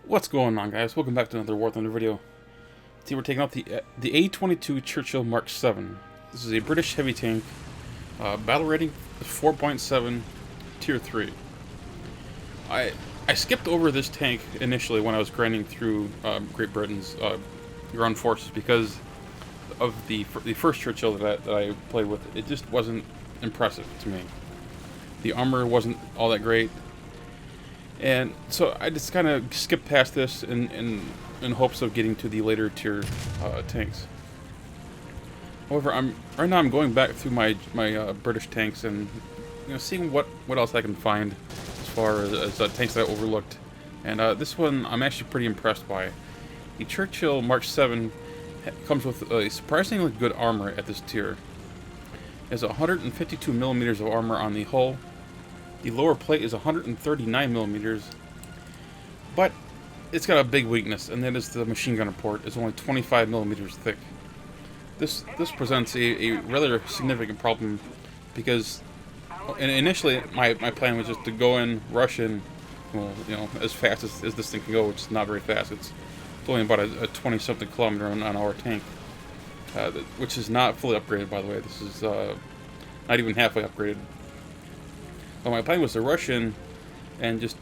What's going on, guys? Welcome back to another War Thunder video. Today we're taking out the A-22 Churchill Mark VII. This is a British heavy tank, battle rating 4.7, tier 3. I skipped over this tank initially when I was grinding through Great Britain's ground forces because of the first Churchill that I played with. It just wasn't impressive to me. The armor wasn't all that great. And so I just kind of skipped past this in hopes of getting to the later tier tanks. However, right now I'm going back through my British tanks and seeing what else I can find as far as tanks that I overlooked. And this one I'm actually pretty impressed by. The Churchill Mark VII comes with a surprisingly good armor at this tier. It has 152 millimeters of armor on the hull. The lower plate is 139 millimeters, but it's got a big weakness, and that is the machine gunner port is only 25 millimeters thick. This presents a rather significant problem because, and initially my plan was just to go in, rush in, well, as fast as this thing can go, which is not very fast. It's only about a 20-something kilometer an hour tank, which is not fully upgraded, by the way. This is not even halfway upgraded. But my plan was to rush in and just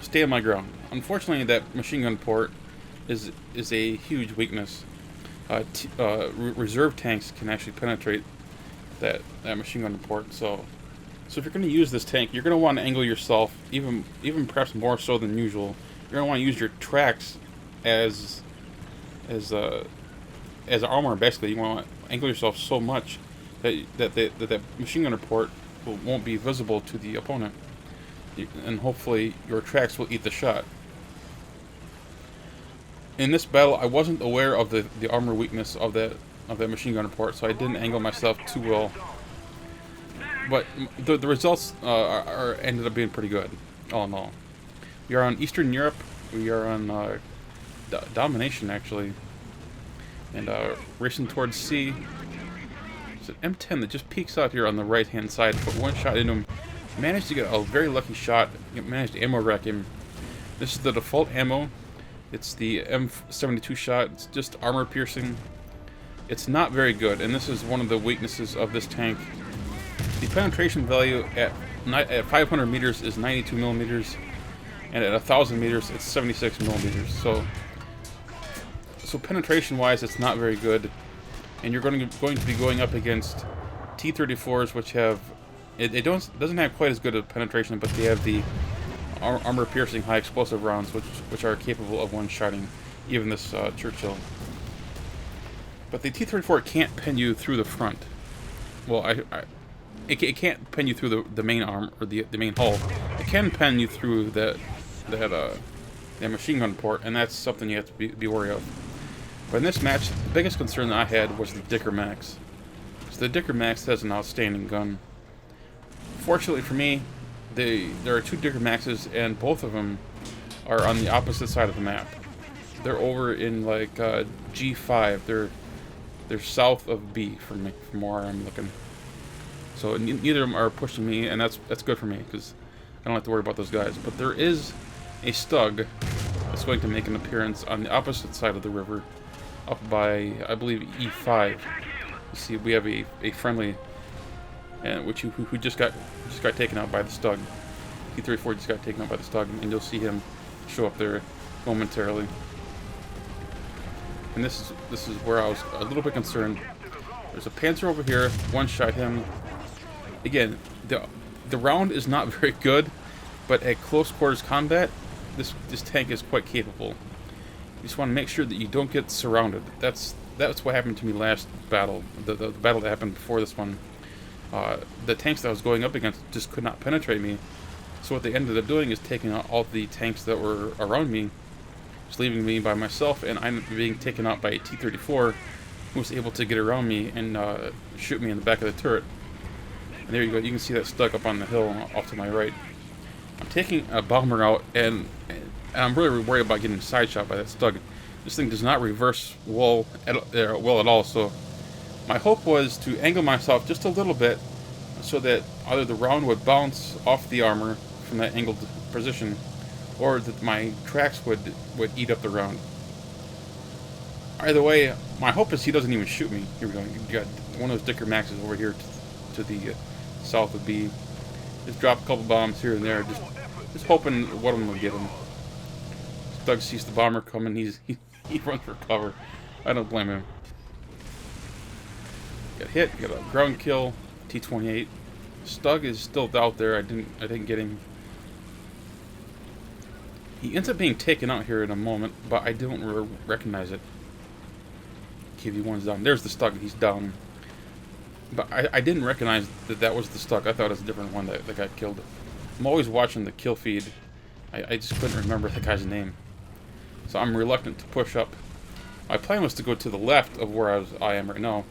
stay on my ground. Unfortunately, that machine gun port is a huge weakness. Reserve tanks can actually penetrate that machine gun port. So if you're going to use this tank, you're going to want to angle yourself even perhaps more so than usual. You're going to want to use your tracks as armor. Basically, you want to angle yourself so much that machine gunner port won't be visible to the opponent, and hopefully your tracks will eat the shot. In this battle, I wasn't aware of the armor weakness of that machine gunner port, so I didn't angle myself too well. But the results ended up being pretty good, all in all. We are on Eastern Europe. We are on domination, actually, and racing towards sea. An M10 that just peeks out here on the right hand side, put one shot into him, managed to get a very lucky shot, managed to ammo rack him. This is the default ammo. It's the M72 shot. It's just armor piercing. It's not very good, and this is one of the weaknesses of this tank. The penetration value at 500 meters is 92 millimeters, and at 1,000 meters it's 76 millimeters. So penetration wise, it's not very good. And you're going to be going up against T-34s, which have doesn't have quite as good a penetration, but they have the armor-piercing, high-explosive rounds, which are capable of one-shotting even this Churchill. But the T-34 can't pen you through the front. Well, it can't pen you through the main arm or the main hull. It can pen you through that machine gun port, and that's something you have to be wary of. But in this match, the biggest concern that I had was the Dicker Max. So the Dicker Max has an outstanding gun. Fortunately for me, there are two Dicker Maxes, and both of them are on the opposite side of the map. They're over in like G5. They're south of B from me, from where I'm looking. So neither of them are pushing me, and that's good for me because I don't have to worry about those guys. But there is a Stug that's going to make an appearance on the opposite side of the river, up by, I believe, E5. You see, we have a friendly, who just got taken out by the Stug. T-34 just got taken out by the Stug, and you'll see him show up there momentarily. And this is where I was a little bit concerned. There's a Panzer over here. One shot him. Again, the round is not very good, but at close quarters combat, this tank is quite capable. You just want to make sure that you don't get surrounded. That's what happened to me last battle. The battle that happened before this one. The tanks that I was going up against just could not penetrate me. So what they ended up doing is taking out all the tanks that were around me, just leaving me by myself, and I ended up being taken out by a T-34 who was able to get around me and shoot me in the back of the turret. And there you go. You can see that stuck up on the hill off to my right. I'm taking a bomber out, and I'm really worried about getting side shot by that Stug. This thing does not reverse well at all, so my hope was to angle myself just a little bit so that either the round would bounce off the armor from that angled position, or that my tracks would eat up the round. Either way, my hope is he doesn't even shoot me. Here we go. You got one of those Dicker Maxes over here to the south of B. Just drop a couple bombs here and there. Just hoping one of them will get him. Doug sees the bomber coming. He runs for cover. I don't blame him. Got hit. Got a ground kill. T-28. Stug is still out there. I didn't get him. He ends up being taken out here in a moment, but I don't recognize it. KV-1's down. There's the Stug. He's down. But I didn't recognize that was the Stug. I thought it was a different one that got killed. I'm always watching the kill feed. I just couldn't remember the guy's name. So I'm reluctant to push up. My plan was to go to the left of where I am right now,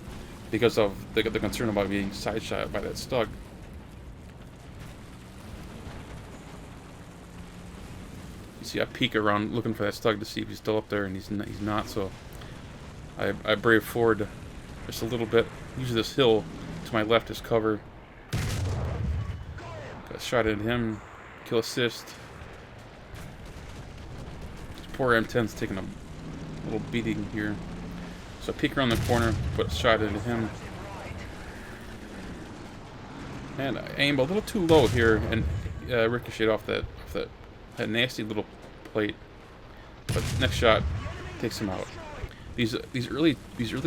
because of the concern about being side shot by that Stug. You see, I peek around looking for that Stug to see if he's still up there, and he's not. So I brave forward just a little bit. Use this hill to my left as cover. Got a shot at him. Kill assist. This poor M10's taking a little beating here. So I peek around the corner, put a shot into him. And I aim a little too low here and ricochet off that nasty little plate. But next shot takes him out. These early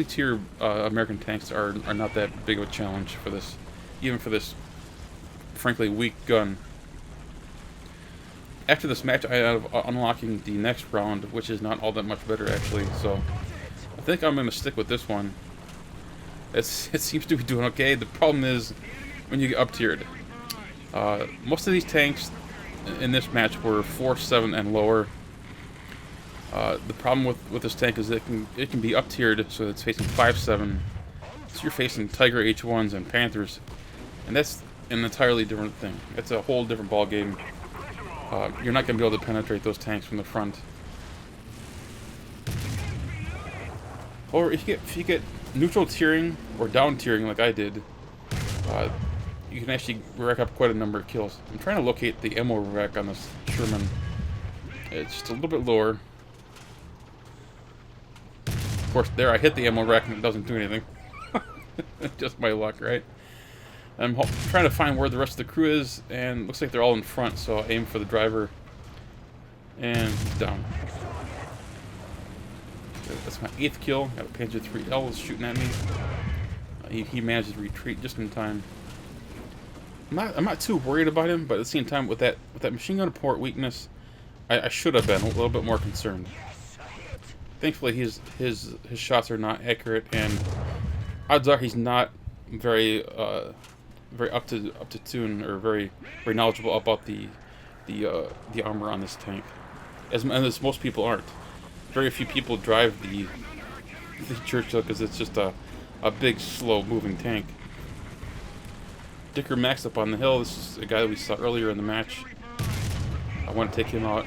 tier American tanks are not that big of a challenge for this, even for this frankly weak gun. After this match, I end up unlocking the next round, which is not all that much better actually. So I think I'm gonna stick with this one. It seems to be doing okay. The problem is when you get up tiered. Most of these tanks in this match were 4-7 and lower. The problem with this tank is it can be up tiered, so it's facing 5-7. So you're facing Tiger H1s and Panthers, and that's an entirely different thing. It's a whole different ball game. You're not going to be able to penetrate those tanks from the front. Or if you get neutral tiering or down tiering like I did, you can actually rack up quite a number of kills. I'm trying to locate the ammo rack on this Sherman. It's just a little bit lower. Of course, there I hit the ammo rack and it doesn't do anything. Just my luck, right? I'm trying to find where the rest of the crew is, and looks like they're all in front, so I aim for the driver. And he's down. That's my 8th kill. Got a Panzer III shooting at me. He managed to retreat just in time. I'm not too worried about him, but at the same time, with that machine gun port weakness, I should have been a little bit more concerned. Thankfully, his shots are not accurate, and odds are he's not very up to tune, or very knowledgeable about the armor on this tank, as most people aren't. Very few people drive the Churchill because it's just a big, slow moving tank. Dicker Max up on the hill. This is a guy that we saw earlier in the match. I want to take him out.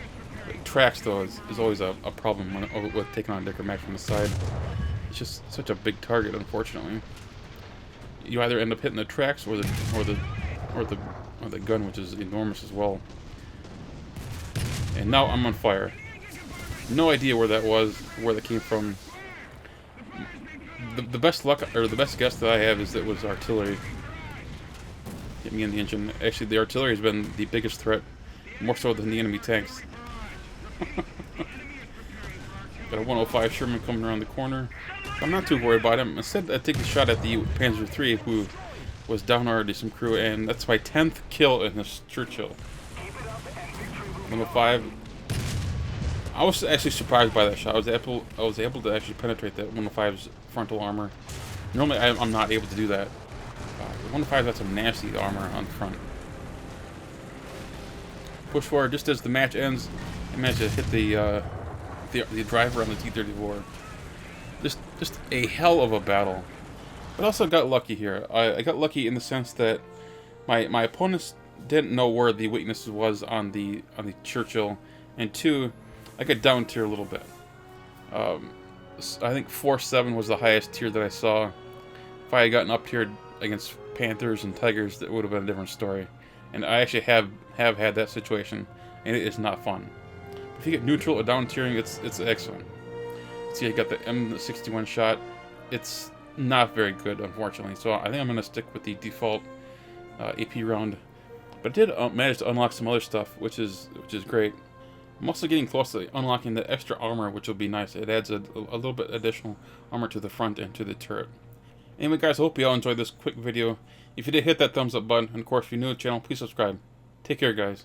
Tracks, though, is always a problem with taking on Dicker Max from the side. It's just such a big target, unfortunately. You either end up hitting the tracks or the gun, which is enormous as well. And now I'm on fire. No idea where that was, where that came from. The best luck, or the best guess that I have, is that it was artillery. Hit me in the engine. Actually, the artillery has been the biggest threat, more so than the enemy tanks. Got a 105 Sherman coming around the corner. I'm not too worried about him. Instead, I take a shot at the Panzer III, who was down already some crew, and that's my 10th kill in this Churchill. 105. I was actually surprised by that shot. I was able to actually penetrate that 105's frontal armor. Normally, I'm not able to do that. 105's got some nasty armor on the front. Push forward just as the match ends. I managed to hit the driver on the T-34. Just a hell of a battle. But also got lucky here. I got lucky in the sense that my opponents didn't know where the weaknesses was on the Churchill, and two, I got down tier a little bit. I think 4-7 was the highest tier that I saw. If I had gotten up tiered against Panthers and Tigers, that would have been a different story. And I actually have had that situation, and it is not fun. If you get neutral or down tiering, it's excellent. See, I got the M61 shot. It's not very good, unfortunately. So I think I'm gonna stick with the default AP round. But I did manage to unlock some other stuff, which is great. I'm also getting close to unlocking the extra armor, which will be nice. It adds a little bit additional armor to the front and to the turret. Anyway, guys, I hope you all enjoyed this quick video. If you did, hit that thumbs up button. And of course, if you're new to the channel, please subscribe. Take care, guys.